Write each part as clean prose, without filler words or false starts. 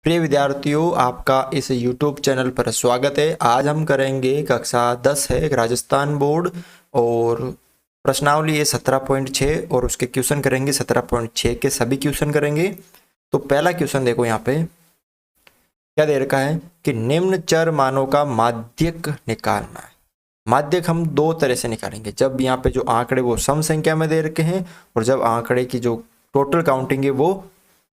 प्रिय विद्यार्थियों, आपका इस YouTube चैनल पर स्वागत है। आज हम करेंगे कक्षा 10 है राजस्थान बोर्ड और प्रश्नावली है 17.6 और उसके क्वेश्चन करेंगे 17.6 के सभी क्वेश्चन करेंगे। तो पहला क्वेश्चन देखो, यहाँ पे क्या दे रखा है कि निम्न चर मानों का माध्यक निकालना है। माध्यक हम दो तरह से निकालेंगे, जब यहाँ पे जो आंकड़े वो सम संख्या में दे रखे हैं और जब आंकड़े की जो टोटल काउंटिंग है वो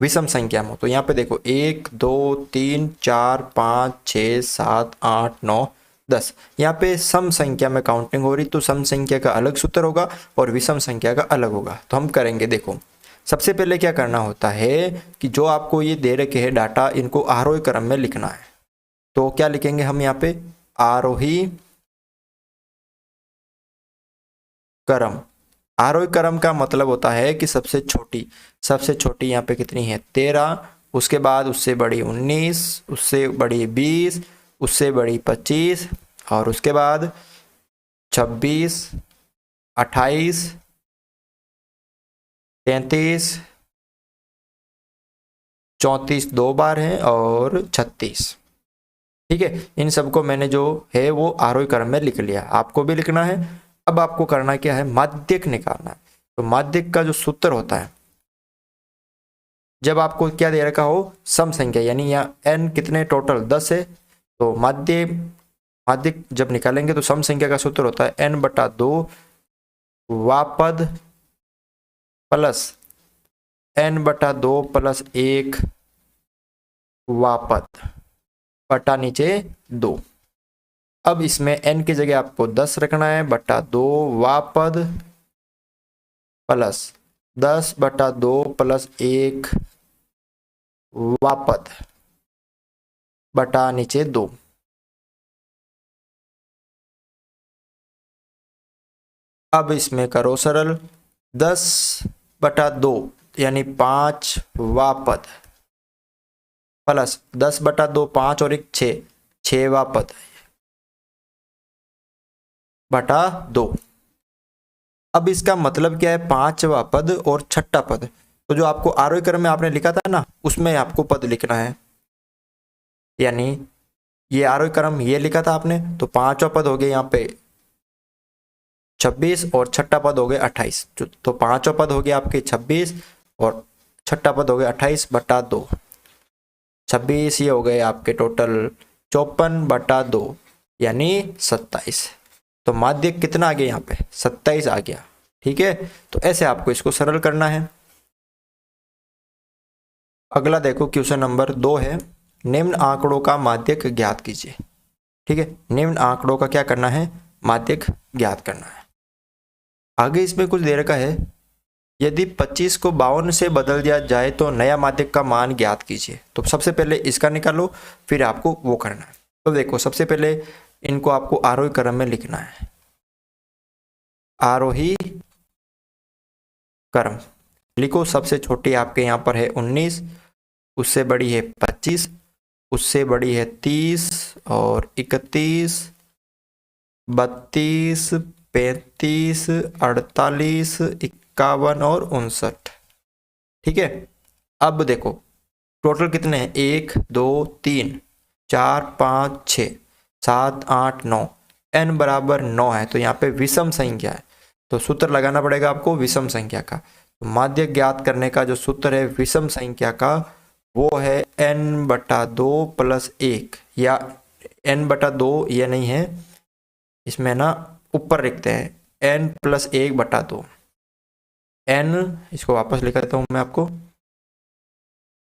विषम संख्या में। तो यहाँ पे देखो 1 2 3 4 5 6 7 8 9 10, यहाँ पे सम संख्या में काउंटिंग हो रही, तो सम संख्या का अलग सूत्र होगा और विषम संख्या का अलग होगा। तो हम करेंगे, देखो सबसे पहले क्या करना होता है कि जो आपको ये दे रखे है डाटा, इनको आरोही क्रम में लिखना है। तो क्या लिखेंगे हम यहाँ पे, आरोही क्रम। आरोही क्रम का मतलब होता है कि सबसे छोटी यहाँ पे कितनी है 13, उसके बाद उससे बड़ी 19, उससे बड़ी 20, उससे बड़ी 25 और उसके बाद 26, 28, 33, 34 दो बार है और 36। ठीक है, इन सबको मैंने जो है वो आरोही क्रम में लिख लिया, आपको भी लिखना है। अब आपको करना क्या है, माध्यक निकालना है। तो माध्यक का जो सूत्र होता है, जब आपको क्या दे रखा हो सम संख्या, यानी यहाँ n कितने टोटल 10 है, तो माध्यक जब निकालेंगे तो सम संख्या का सूत्र होता है n/2 वापद प्लस n/2 प्लस 1 वापद बटा नीचे 2। अब इसमें n की जगह आपको 10 रखना है, बटा 2 वापद प्लस 10/2 प्लस 1 वापद बटा नीचे 2। अब इसमें करो सरल, 10/2 यानी 5 वापद प्लस 10/2 5 और 1 6, 6 वापद बटा 2। अब इसका मतलब क्या है, 5वां पद और 6ठा पद। तो जो आपको आरोही क्रम में आपने लिखा था ना, उसमें आपको पद लिखना है। यानी ये आरोही क्रम ये लिखा था आपने, तो 5वां पद हो गया यहाँ पे 26 और 6ठा पद हो गया 28। तो 5वां पद हो गया आपके 26 और 6ठा पद हो गया 28/2। 26 ये हो गए आपके टोटल 54/2 यानी 27। तो माध्यक कितना आ गया यहाँ पे, 27 आ गया। ठीक है, तो ऐसे आपको इसको सरल करना है। अगला देखो, क्वेश्चन नंबर 2 है, निम्न आंकड़ों का माध्यक ज्ञात कीजिए। ठीक है, निम्न आंकड़ों का क्या करना है, माध्यक ज्ञात करना है। आगे इसमें कुछ दे रखा है, यदि 25 को 52 से बदल दिया जाए तो नया माध्यक का मान ज्ञात कीजिए। तो सबसे पहले इसका निकालो, फिर आपको वो करना है। तो देखो सबसे पहले इनको आपको आरोही क्रम में लिखना है। आरोही क्रम लिखो, सबसे छोटी आपके यहाँ पर है 19, उससे बड़ी है 25, उससे बड़ी है 30 और 31, 32, 35, 48, 51 और 59। ठीक है, अब देखो टोटल कितने हैं, 1 2 3 4 5 6 7 8 9, n बराबर 9 है। तो यहाँ पे विषम संख्या है, तो सूत्र लगाना पड़ेगा आपको विषम संख्या का। तो माध्यक ज्ञात करने का जो सूत्र है विषम संख्या का, वो है n/2 प्लस 1, या n/2 ये नहीं है, इसमें ना ऊपर लिखते हैं n प्लस 1/2। n इसको वापस लिख देता हूँ मैं आपको,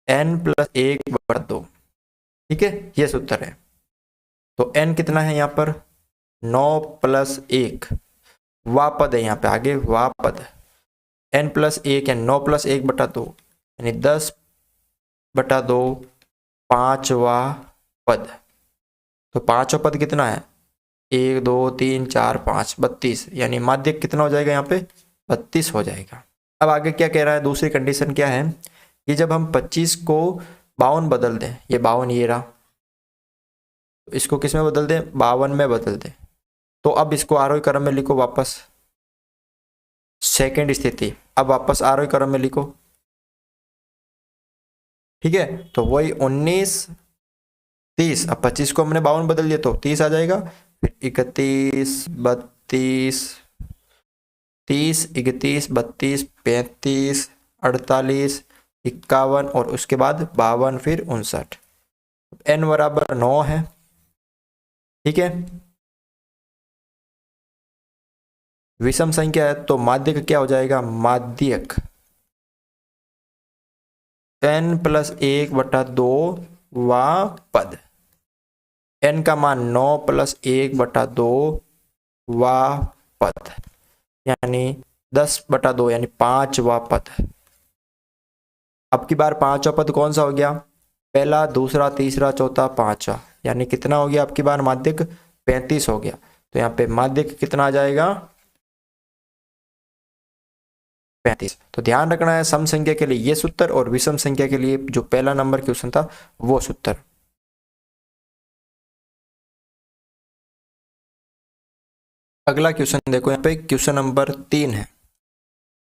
n प्लस 1/2। ठीक है, ये सूत्र है। तो n कितना है यहाँ पर 9 प्लस 1 वापद है, यहाँ पे आगे वापद n प्लस 1 है 9 प्लस 1/2 यानी 10/2 5वां पद। तो 5वां पद कितना है 1 2 3 4 5 32, यानी माध्यक कितना हो जाएगा यहाँ पे 32 हो जाएगा। अब आगे क्या कह रहा है, दूसरी कंडीशन क्या है कि जब हम 25 को 52 बदल दें, ये 52 ये रहा, तो इसको किस में बदल दें 52 में बदल दें। तो अब इसको आरोही क्रम में लिखो वापस, सेकंड स्थिति। अब वापस आरोही क्रम में लिखो, ठीक है, तो वही 19 30, अब 25 को हमने 52 बदल दिया तो 30 आ जाएगा। फिर 31 32 30 31 32 35 48 51 और उसके बाद 52 फिर 59। n बराबर 9 है। ठीक है, विषम संख्या है तो माध्यक क्या हो जाएगा, माध्यक n प्लस 1/2 वा पद, n का मान 9 प्लस 1/2 वा पद, यानी 10/2 यानी 5वां पद। अब की बार 5वां पद कौन सा हो गया, पहला दूसरा तीसरा चौथा पांचवा, यानी कितना हो गया आपकी बार माध्यक 35 हो गया। तो यहाँ पे माध्यक कितना आ जाएगा 35। तो ध्यान रखना है सम संख्या के लिए ये सूत्र और विषम संख्या के लिए जो पहला नंबर क्वेश्चन था वो सूत्र। अगला क्वेश्चन देखो, यहाँ पे क्वेश्चन नंबर 3 है।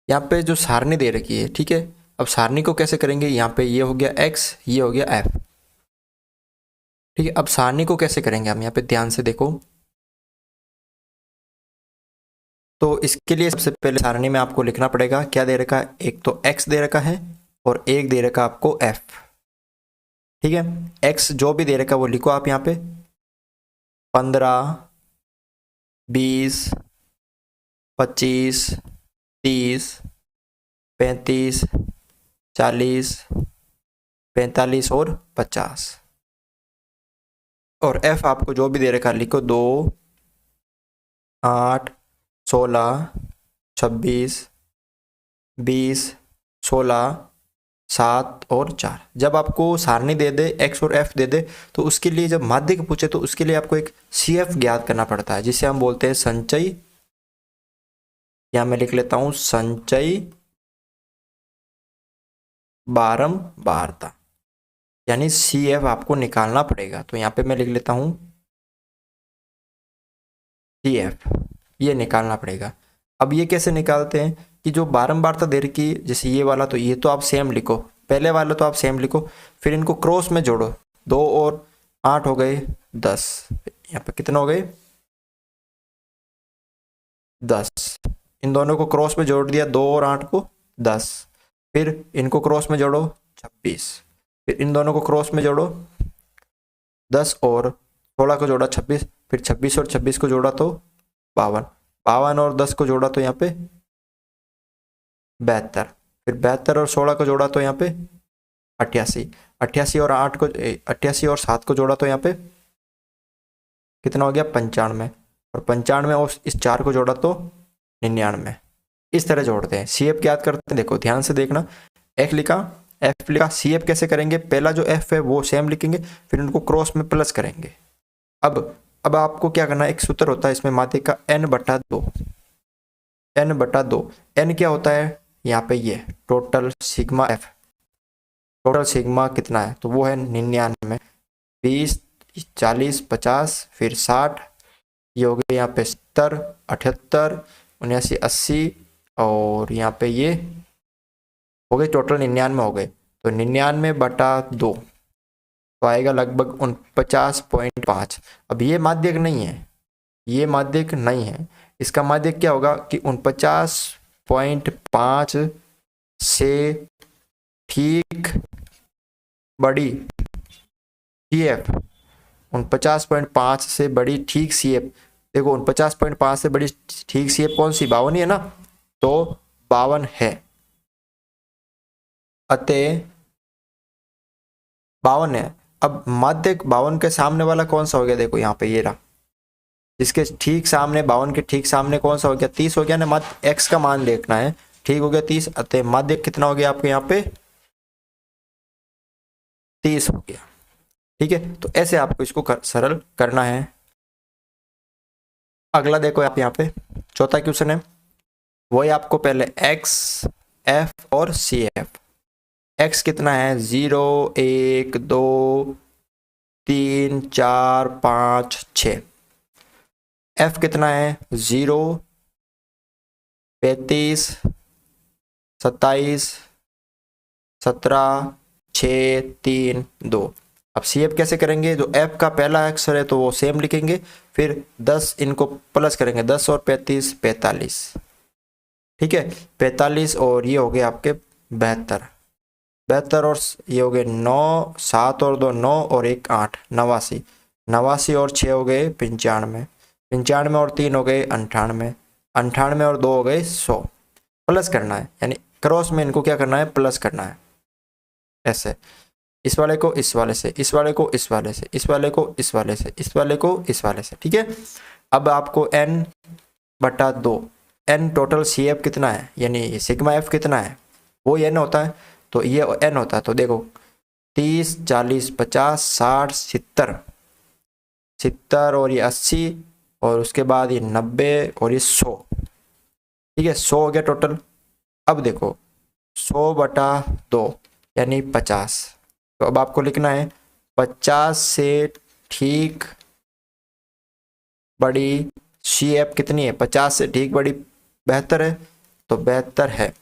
यहाँ पे जो सारणी दे रखी है, ठीक है, अब सारणी को कैसे करेंगे, यहाँ पे ये हो गया x, ये हो गया f। ठीक है, अब सारणी को कैसे करेंगे हम, यहाँ पे ध्यान से देखो। तो इसके लिए सबसे पहले सारणी में आपको लिखना पड़ेगा क्या दे रखा है, एक तो x दे रखा है और एक दे रखा आपको f। ठीक है, x जो भी दे रखा है वो लिखो आप यहाँ पे 15 20 25 30 35 40 45 और 50। और f आपको जो भी दे रखा है लिखो 2 8 16 26 20 16 7 और 4। जब आपको सारणी दे दे x और f दे दे तो उसके लिए जब माध्यक पूछे तो उसके लिए आपको एक CF ज्ञात करना पड़ता है, जिसे हम बोलते हैं संचयी, या मैं लिख लेता हूं संचयी बारंबारता, यानी CF आपको निकालना पड़ेगा। तो यहाँ पे मैं लिख लेता हूं CF, ये निकालना पड़ेगा। अब ये कैसे निकालते हैं कि जो बारंबारता दे रखी, जैसे ये वाला, तो ये तो आप सेम लिखो, पहले वाला तो आप सेम लिखो, फिर इनको क्रॉस में जोड़ो, 2 और 8 हो गए 10, यहाँ पे कितना हो गए 10, इन दोनों को क्रॉस में जोड़ दिया, 2 और 8 को 10, फिर इनको क्रॉस में जोड़ो 26, फिर इन दोनों को क्रॉस में जोड़ो 10 और 16 को जोड़ा 26, फिर 26 और 26 को जोड़ा तो 52, 52 और 10 को जोड़ा तो यहाँ पे 72, फिर 72 और 16 को जोड़ा तो यहाँ पे 88, 88 और 8 को 88 और 7 को जोड़ा तो यहाँ पे कितना हो गया 95, और 95 और इस 4 को जोड़ा तो 99। इस तरह जोड़ते हैं, CF ज्ञात करते हैं। देखो ध्यान से देखना, x लिखा f लिखा, CF कैसे करेंगे, पहला जो f है वो सेम लिखेंगे, फिर उनको क्रॉस में प्लस करेंगे। अब आपको क्या करना है, एक सूत्र होता है इसमें माध्यक का n/2, n/2, n क्या होता है यहाँ पे, ये total sigma f, total sigma कितना है तो वो है 99, 20 40 50 फिर 60, ये हो गए यहाँ पे 70 78 79 80 और यहाँ पे ये हो गए टोटल 99 हो गए। तो 99/2 तो आएगा लगभग 49.5। अब ये माध्यक नहीं है, ये माध्यक नहीं है, इसका माध्यक क्या होगा कि 49.5 से ठीक बड़ी CF, 49.5 से बड़ी ठीक CF। देखो 49.5 से बड़ी ठीक CF कौन सी, 52 ही है ना, तो 52 है, अतः 52 है। अब माध्यक 52 के सामने वाला कौन सा हो गया, देखो यहाँ पे ये रहा, इसके ठीक सामने 52 के ठीक सामने कौन सा हो गया 30 हो गया ना, माध्य x का मान देखना है, ठीक हो गया 30, अतः माध्यक कितना हो गया आपके यहाँ पे 30 हो गया। ठीक है, तो ऐसे आपको इसको सरल करना है। अगला देखो आप यहाँ पे चौथा क्वेश्चन है, वही आपको पहले x f और CF, x कितना है 0 1 2 3 4 5 6, f कितना है 0 35 27 17 6 3 2। अब सी एफ कैसे करेंगे, जो एफ का पहला अक्षर है तो वो सेम लिखेंगे, फिर 10 इनको प्लस करेंगे, 10 और 35 45, ठीक है 45, और ये हो गए आपके 72, 72 और ये हो गए 9, 7 और 2 9 और 1 8, 89, 89 और 6 हो गए 95, 95 और 3 हो गए 98, 98 और 2 हो गए 100। प्लस करना है, यानी क्रॉस में इनको क्या करना है, प्लस करना है ऐसे, इस वाले को इस वाले से, इस वाले को इस वाले से, इस वाले को इस वाले से, इस वाले को इस वाले से, ठीक है। अब आपको n/2, n total C F कितना है, यानी सिग्मा एफ कितना है, वो n होता है, तो ये n होता है, तो देखो 30 40 50 60 70 70 और ये 80 और उसके बाद ये 90 और ये 100, ठीक है 100 हो गया टोटल। अब देखो 100/2 यानी 50, तो अब आपको लिखना है 50 से ठीक बड़ी सी एफ कितनी है, 50 से ठीक बड़ी 72 है, तो 72 है,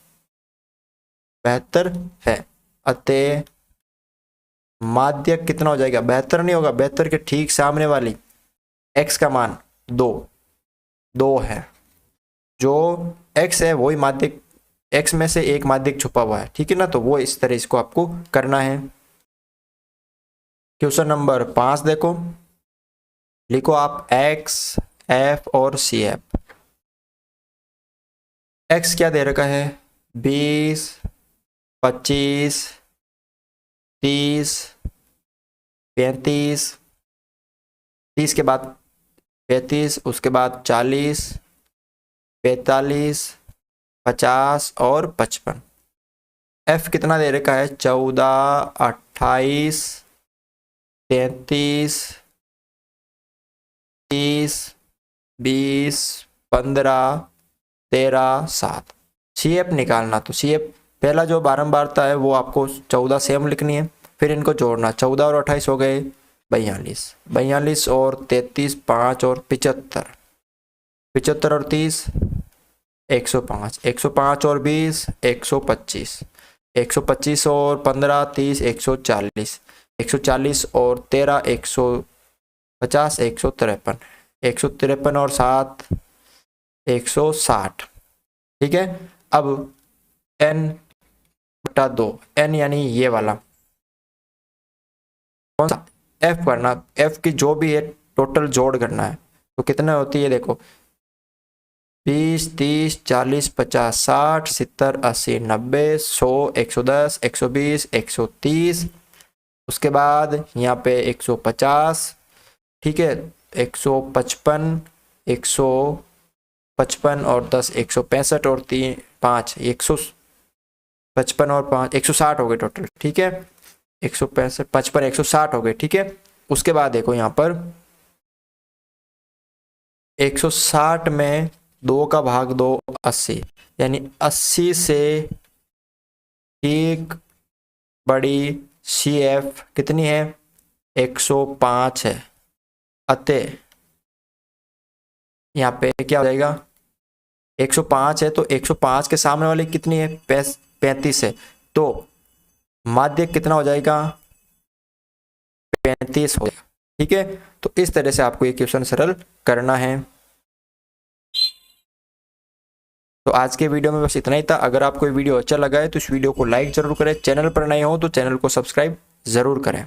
72 है। अतः माध्यक कितना हो जाएगा, 72 नहीं होगा, 72 के ठीक सामने वाली x का मान 2 है, जो x है वही माध्यक, x में से एक माध्यक छुपा हुआ है, ठीक है ना, तो वो इस तरह इसको आपको करना है। क्वेश्चन नंबर 5 देखो, लिखो आप x, f और सी एफ। x क्या दे रखा है, 20 25 30 35, 30 के बाद 35, उसके बाद 40 45 50 और 55। f कितना दे रखा है, 14 28 33 30 20 15 13 7। सी एफ निकालना, तो सी एफ पहला जो बारंबारता है वो आपको 14 सेम लिखनी है, फिर इनको जोड़ना, 14 और 28 हो गए 42, 42 और 33 5 और 75, 75 और 30 105, 105 और 20 125, 125 और 15 30 140, 140 और 13 150, 153, 153 और 7 160, ठीक है। अब n/2, n यानी ये वाला कौन सा, f करना, f की जो भी है टोटल जोड़ करना है, तो कितना होती है देखो 20 30 40 50 60 70 80 90 100 110 120 130, उसके बाद यहाँ पे 150, ठीक है 155 155 और 10 165 और 3 5 155 और 5 160 हो गए टोटल, ठीक है 165 55 160 हो गए, ठीक है। उसके बाद देखो यहाँ पर 160 में 2 का भाग 2 80, यानी 80 से ठीक बड़ी सी एफ कितनी है, 105 है। अतः यहाँ पे क्या हो जाएगा, 105 है, तो 105 के सामने वाली कितनी है, 35 है, तो माध्य कितना हो जाएगा, 35 हो जाएगा, ठीक है। तो इस तरह से आपको ये क्वेश्चन सरल करना है। तो आज के वीडियो में बस इतना ही था। अगर आपको ये वीडियो अच्छा लगा है तो इस वीडियो को लाइक जरूर करें, चैनल पर नए हो तो चैनल को सब्सक्राइब जरूर करें।